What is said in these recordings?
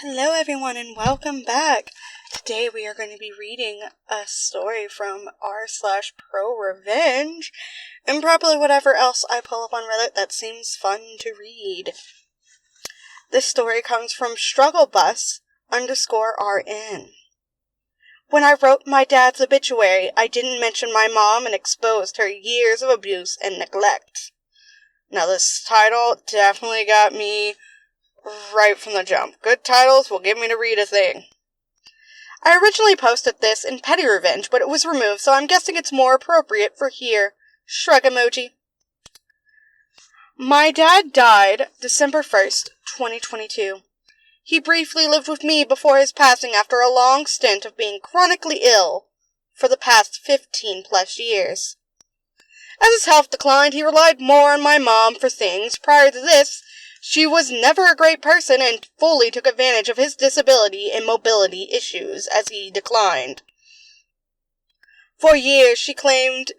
Hello everyone and welcome back. Today we are going to be reading a story from r/ProRevenge and probably whatever else I pull up on Reddit that seems fun to read. This story comes from strugglebus_RN. When I wrote my dad's obituary, I didn't mention my mom and exposed her years of abuse and neglect. Now this title definitely got me right from the jump. Good titles will get me to read a thing. I originally posted this in Petty Revenge, but it was removed, so I'm guessing it's more appropriate for here. Shrug emoji. My dad died December 1st, 2022. He briefly lived with me before his passing after a long stint of being chronically ill for the past 15 plus years. As his health declined, he relied more on my mom for things. Prior to this, she was never a great person and fully took advantage of his disability and mobility issues as he declined. For years, she claimed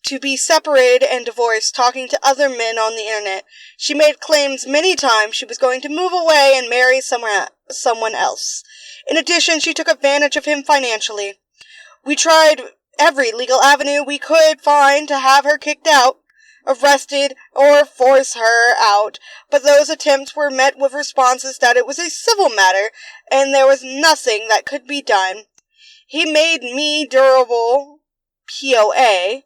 to be separated and divorced, talking to other men on the internet. She made claims many times she was going to move away and marry someone else. In addition, she took advantage of him financially. We tried every legal avenue we could find to have her kicked out, arrested, or force her out, but those attempts were met with responses that it was a civil matter and there was nothing that could be done. He made me durable POA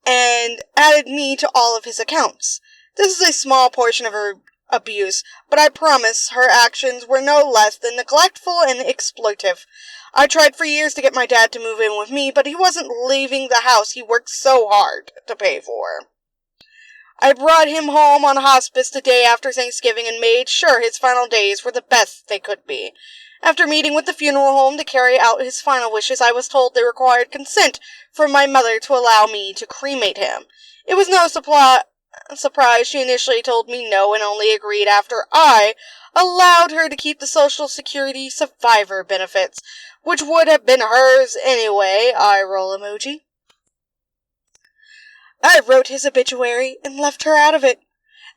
and added me to all of his accounts. This is a small portion of her abuse, but I promise her actions were no less than neglectful and exploitive. I tried for years to get my dad to move in with me, but he wasn't leaving the house he worked so hard to pay for. I brought him home on hospice the day after Thanksgiving and made sure his final days were the best they could be. After meeting with the funeral home to carry out his final wishes, I was told they required consent from my mother to allow me to cremate him. It was no surprise she initially told me no and only agreed after I allowed her to keep the Social Security survivor benefits, which would have been hers anyway. Eye roll emoji. I wrote his obituary and left her out of it.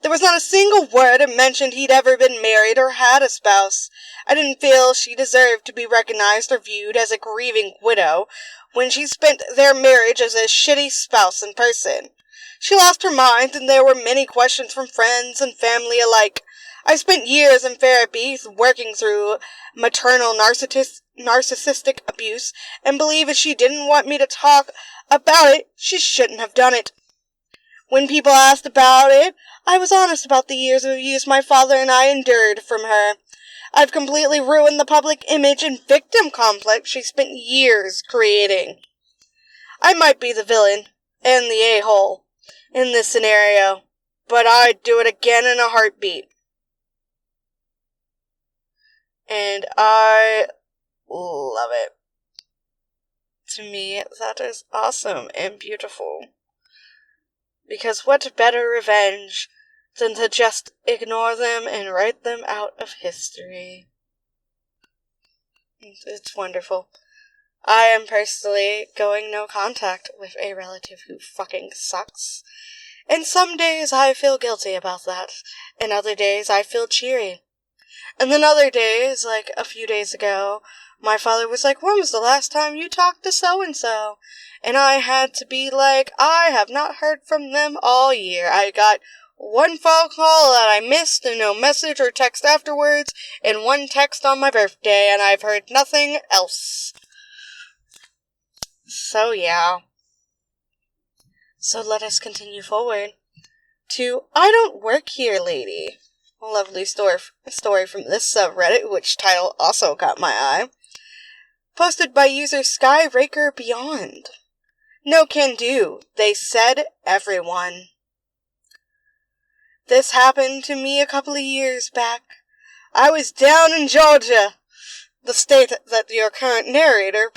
There was not a single word that mentioned he'd ever been married or had a spouse. I didn't feel she deserved to be recognized or viewed as a grieving widow when she spent their marriage as a shitty spouse in person. She lost her mind, and there were many questions from friends and family alike. I spent years in therapy working through maternal narcissistic abuse, and believe if she didn't want me to talk about it, she shouldn't have done it. When people asked about it, I was honest about the years of abuse my father and I endured from her. I've completely ruined the public image and victim complex she spent years creating. I might be the villain and the a-hole in this scenario, but I'd do it again in a heartbeat. And I love it. To me, that is awesome and beautiful. Because what better revenge than to just ignore them and write them out of history? It's wonderful. I am personally going no contact with a relative who fucking sucks. And some days I feel guilty about that. And other days I feel cheery. And then other days, like a few days ago, my father was like, when was the last time you talked to so-and-so? And I had to be like, I have not heard from them all year. I got one phone call that I missed and no message or text afterwards, and one text on my birthday, and I've heard nothing else. So yeah. So let us continue forward to I Don't Work Here Lady. A lovely story from this subreddit, which title also caught my eye. Posted by user Skyraker Beyond. No can do, they said everyone. This happened to me a couple of years back. I was down in Georgia, the state that your current narrator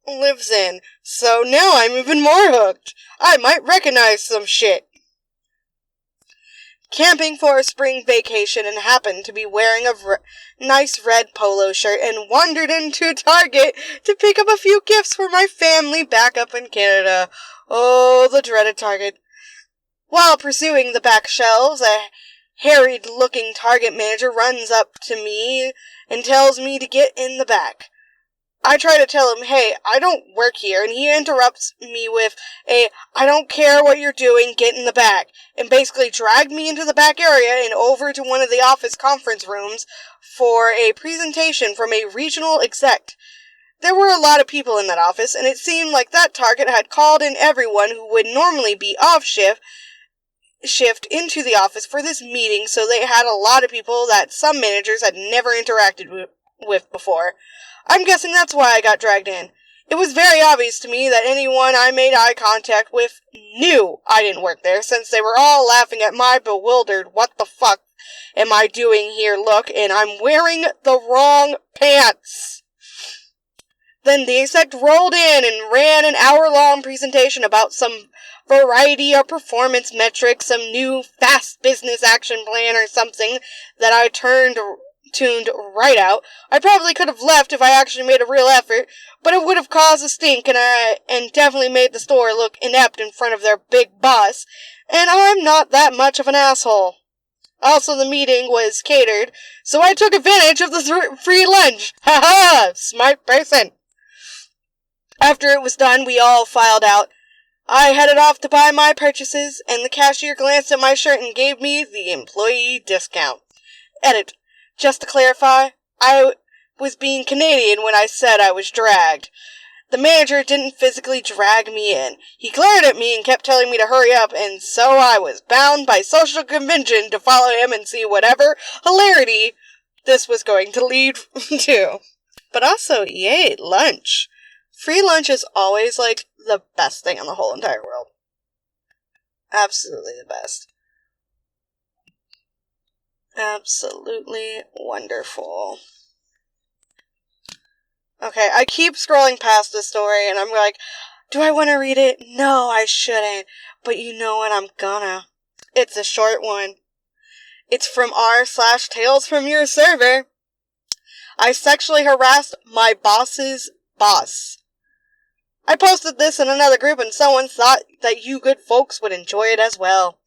lives in, so now I'm even more hooked. I might recognize some shit. Camping for a spring vacation and happened to be wearing a nice red polo shirt and wandered into Target to pick up a few gifts for my family back up in Canada. Oh, the dreaded Target. While pursuing the back shelves, a harried-looking target manager runs up to me and tells me to get in the back. I try to tell him, hey, I don't work here, and he interrupts me with I don't care what you're doing, get in the back, and basically dragged me into the back area and over to one of the office conference rooms for a presentation from a regional exec. There were a lot of people in that office, and it seemed like that target had called in everyone who would normally be off shift into the office for this meeting, so they had a lot of people that some managers had never interacted with before. I'm guessing that's why I got dragged in. It was very obvious to me that anyone I made eye contact with knew I didn't work there, since they were all laughing at my bewildered, what the fuck am I doing here look, and I'm wearing the wrong pants. Then the exec rolled in and ran an hour-long presentation about some variety of performance metrics, some new fast business action plan or something that I tuned right out. I probably could have left if I actually made a real effort, but it would have caused a stink and definitely made the store look inept in front of their big boss, and I'm not that much of an asshole. Also, the meeting was catered, so I took advantage of the free lunch. Ha ha! Smart person. After it was done, we all filed out. I headed off to buy my purchases, and the cashier glanced at my shirt and gave me the employee discount. Edit. Just to clarify, I was being Canadian when I said I was dragged. The manager didn't physically drag me in. He glared at me and kept telling me to hurry up, and so I was bound by social convention to follow him and see whatever hilarity this was going to lead to. But also, yay, lunch. Free lunch is always, like, the best thing in the whole entire world. Absolutely the best. Absolutely wonderful. Okay, I keep scrolling past this story, and I'm like, do I want to read it? No, I shouldn't. But you know what, I'm gonna. It's a short one. It's from r/Tales from Your Server. I sexually harassed my boss's boss. I posted this in another group, and someone thought that you good folks would enjoy it as well.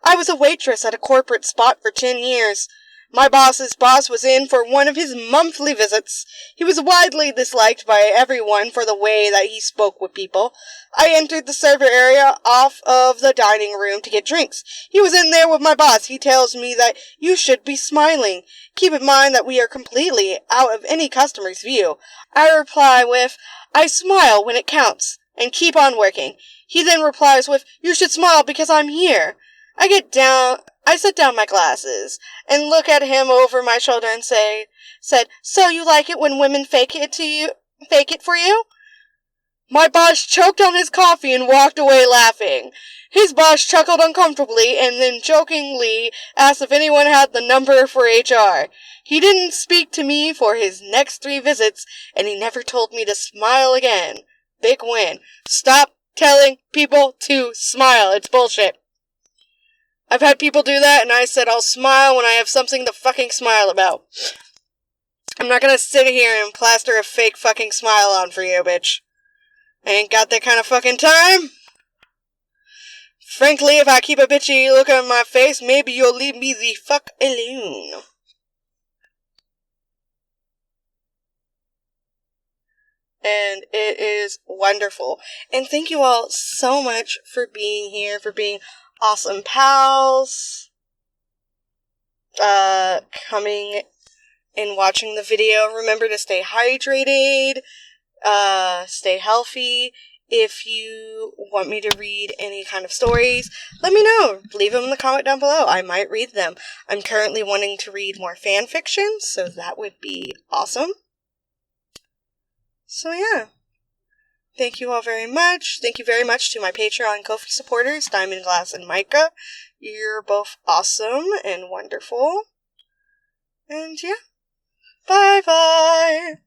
I was a waitress at a corporate spot for 10 years. My boss's boss was in for one of his monthly visits. He was widely disliked by everyone for the way that he spoke with people. I entered the server area off of the dining room to get drinks. He was in there with my boss. He tells me that you should be smiling. Keep in mind that we are completely out of any customer's view. I reply with, I smile when it counts, and keep on working. He then replies with, you should smile because I'm here. I set down my glasses, and look at him over my shoulder and said, so you like it when women fake it for you? My boss choked on his coffee and walked away laughing. His boss chuckled uncomfortably and then jokingly asked if anyone had the number for HR. He didn't speak to me for his next 3 visits, and he never told me to smile again. Big win. Stop telling people to smile. It's bullshit. I've had people do that, and I said I'll smile when I have something to fucking smile about. I'm not gonna sit here and plaster a fake fucking smile on for you, bitch. I ain't got that kind of fucking time. Frankly, if I keep a bitchy look on my face, maybe you'll leave me the fuck alone. And it is wonderful. And thank you all so much for being here, for being awesome pals, coming and watching the video. Remember to stay hydrated, stay healthy. If you want me to read any kind of stories, let me know. Leave them in the comment down below. I might read them. I'm currently wanting to read more fan fiction, so that would be awesome. So yeah. Thank you all very much. Thank you very much to my Patreon and Ko-fi supporters, Dymond, Glass, and Micah. You're both awesome and wonderful. And yeah. Bye-bye.